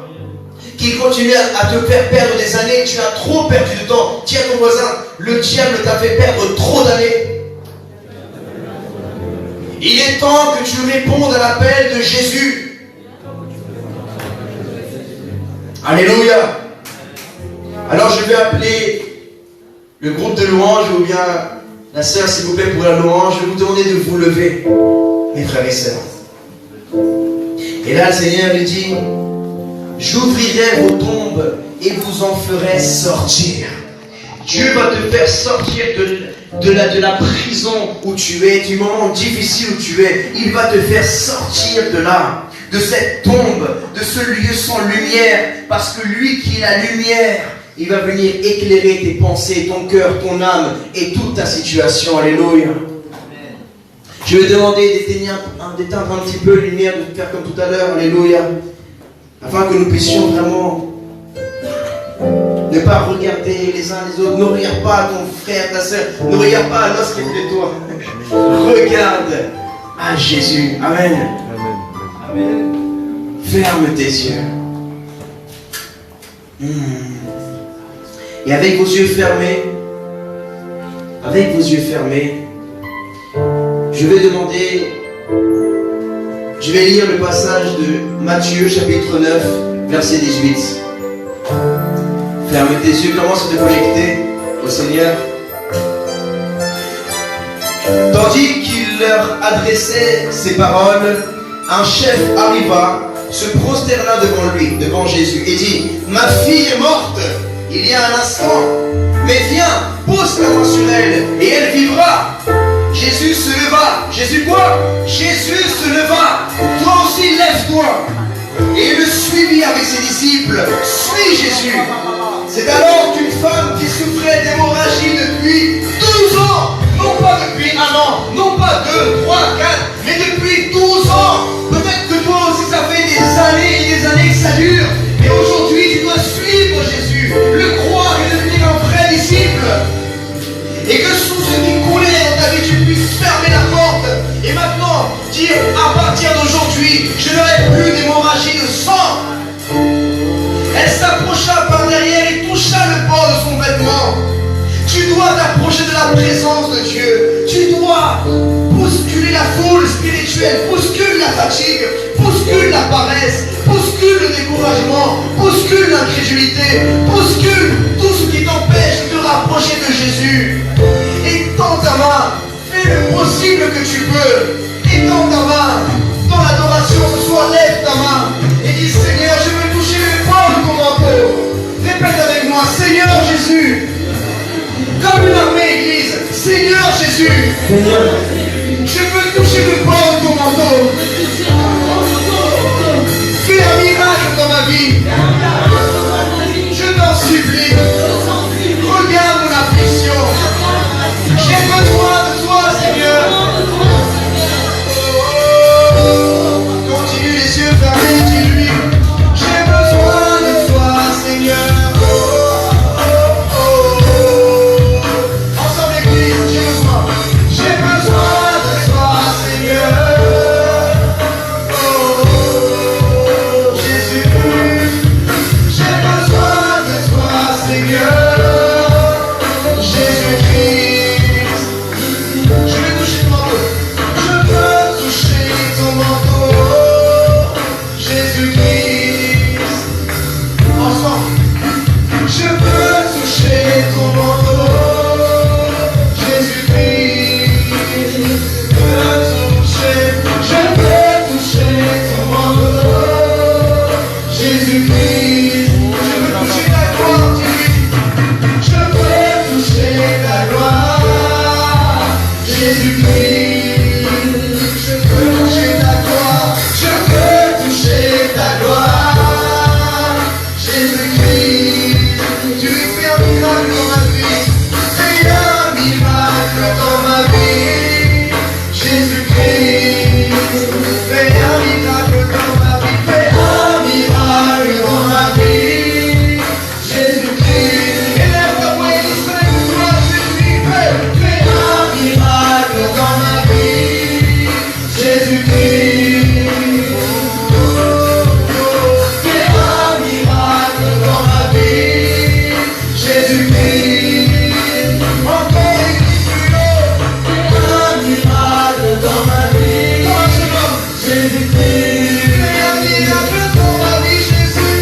Qu'il continue à te faire perdre des années. Tu as trop perdu de temps. Dis à ton voisin, le diable t'a fait perdre trop d'années. Il est temps que tu répondes à l'appel de Jésus. Alléluia. Alors je vais appeler le groupe de louange ou bien la sœur, s'il vous plaît, pour la louange. Je vais vous demander de vous lever, mes frères et sœurs. Et là, le Seigneur lui dit, j'ouvrirai vos tombes et vous en ferai sortir. Dieu va te faire sortir de la prison où tu es, du moment difficile où tu es. Il va te faire sortir de là, de cette tombe, de ce lieu sans lumière, parce que lui qui est la lumière, il va venir éclairer tes pensées, ton cœur, ton âme et toute ta situation. Alléluia. Je vais demander d'éteindre un petit peu la lumière, de faire comme tout à l'heure. Alléluia. Afin que nous puissions vraiment ne pas regarder les uns les autres. Ne regarde pas ton frère, ta soeur. Ne regarde pas l'os qui est près de toi. Regarde à Jésus. Amen. Amen. Ferme tes yeux. Et avec vos yeux fermés, je vais lire le passage de Matthieu chapitre 9, verset 18. Ferme tes yeux, commence à te connecter au Seigneur. Tandis qu'il leur adressait ces paroles, un chef arriva, se prosterna devant Jésus, et dit, ma fille est morte il y a un instant, mais viens, pose ta main sur elle, et elle vivra. Jésus se leva. Jésus quoi? Jésus se leva. Toi aussi, lève-toi. Et il le suivit avec ses disciples. Suis Jésus. C'est alors qu'une femme qui souffrait d'hémorragie depuis 12 ans, non pas depuis 1 an, non pas 2, 3, 4, mais depuis 12 ans. Peut-être que toi aussi, ça fait des années et des années que ça dure. Et aujourd'hui, tu dois suivre Jésus, le croire et devenir un vrai disciple. Et que sous ce qui coulait dans ta vie, tu puisses fermer la porte. Et maintenant, dire à partir d'aujourd'hui, je n'aurai plus d'hémorragie de sang. Elle s'approcha par derrière et toucha le bord de son vêtement. Tu dois t'approcher de la présence de Dieu. Tu dois bousculer la spirituelle, bouscule la fatigue, bouscule la paresse, bouscule le découragement, bouscule l'incrédulité, bouscule tout ce qui t'empêche de te rapprocher de Jésus. Étends ta main, fais le possible que tu peux. Étends ta main, dans l'adoration ce soir, lève ta main et dis Seigneur, je veux toucher le bord de ton manteau. Répète avec moi, Seigneur Jésus, comme une armée église, Seigneur Jésus, je veux toucher le bord de ton manteau. Fais un miracle dans ma vie. Je t'en supplie. Regarde mon affliction. J'ai besoin de toi, Seigneur. Continue les yeux fermés, dis-lui. J'ai besoin de toi, Seigneur. Ensemble, l'église, j'ai besoin de toi, Seigneur. Jésus, j'ai besoin de toi, Seigneur. Jésus-Christ, je vais toucher ton manteau. Je veux toucher ton manteau. Jésus-Christ, ensemble, je veux toucher ton manteau. Jésus-Christ, je veux toucher ton manteau. Jésus-Christ, je veux toucher ta gloire, dis-lui. Je veux toucher ta gloire. Jésus-Christ, je veux toucher ta gloire. Je veux toucher ta gloire. Jésus-Christ, tu fais un miracle dans ma vie. Fais un miracle dans ma vie. Jésus-Christ, fais un miracle dans ma vie. Fais un miracle dans ma vie. Jésus-Christ, élève ta voix et dis toi, Jésus-Christ, fais un miracle dans ma vie. Jésus-Christ, fais un miracle dans ma vie. Jésus-Christ, encore église plus haut, fais un miracle dans ma vie. Jésus-Christ, fais un miracle dans ma vie, Jésus.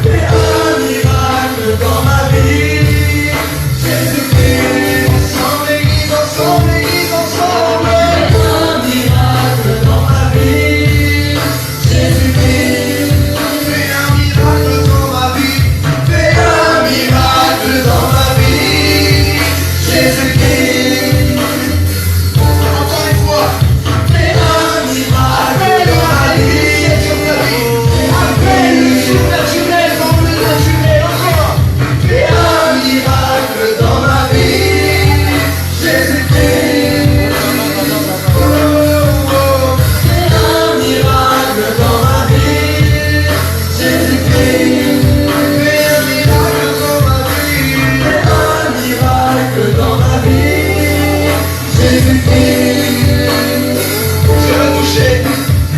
Fais un miracle dans ma vie. Jésus-Christ, ensemble église, ensemble église, ensemble. Fais un miracle dans ma vie. Jésus-Christ, fais un miracle dans ma vie. Fais un miracle dans ma vie. Jésus-Christ, encore une fois, fais un miracle dans ma vie. Appelle le surnaturel dans le naturel, encore. Fais un miracle dans ma vie. Jésus-Christ, fais un miracle dans ma vie. Jésus-Christ, fais un miracle dans ma vie. Fais un miracle dans ma vie. Jésus-Christ,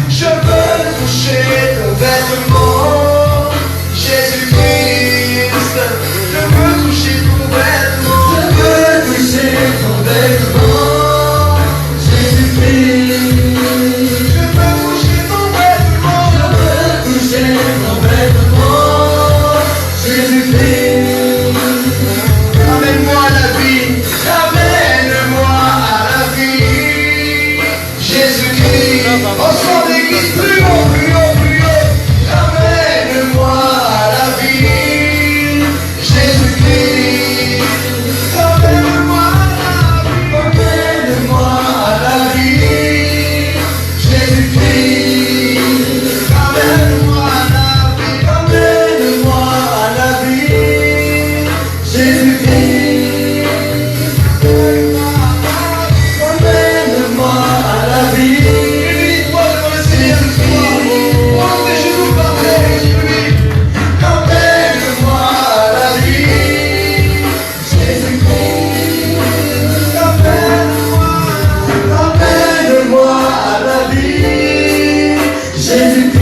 je veux toucher ton vêtement. Jésus-Christ, je veux toucher ton vêtement. Je veux toucher ton vêtement. Jésus-Christ, je veux toucher ton vêtement. Je veux toucher ton vêtement. Jésus-Christ, ramène-moi à la vie. Ramène-moi à la vie. Jésus-Christ, ensemble l'église plus haut, plus haut, plus haut. Ramène-moi à la vie. Jésus-Christ, ramène-moi à la vie. Ramène-moi à la vie. Jésus-Christ, ramène-moi à la vie. Ramène-moi à la vie. Jésus-Christ, ramène-moi à la vie. Unis-toi devant le Seigneur ce soir. Pose tes genoux par terre et dis-lui, ramène-moi à la vie. Jésus-Christ, ramène-moi à la vie. Jésus-Christ.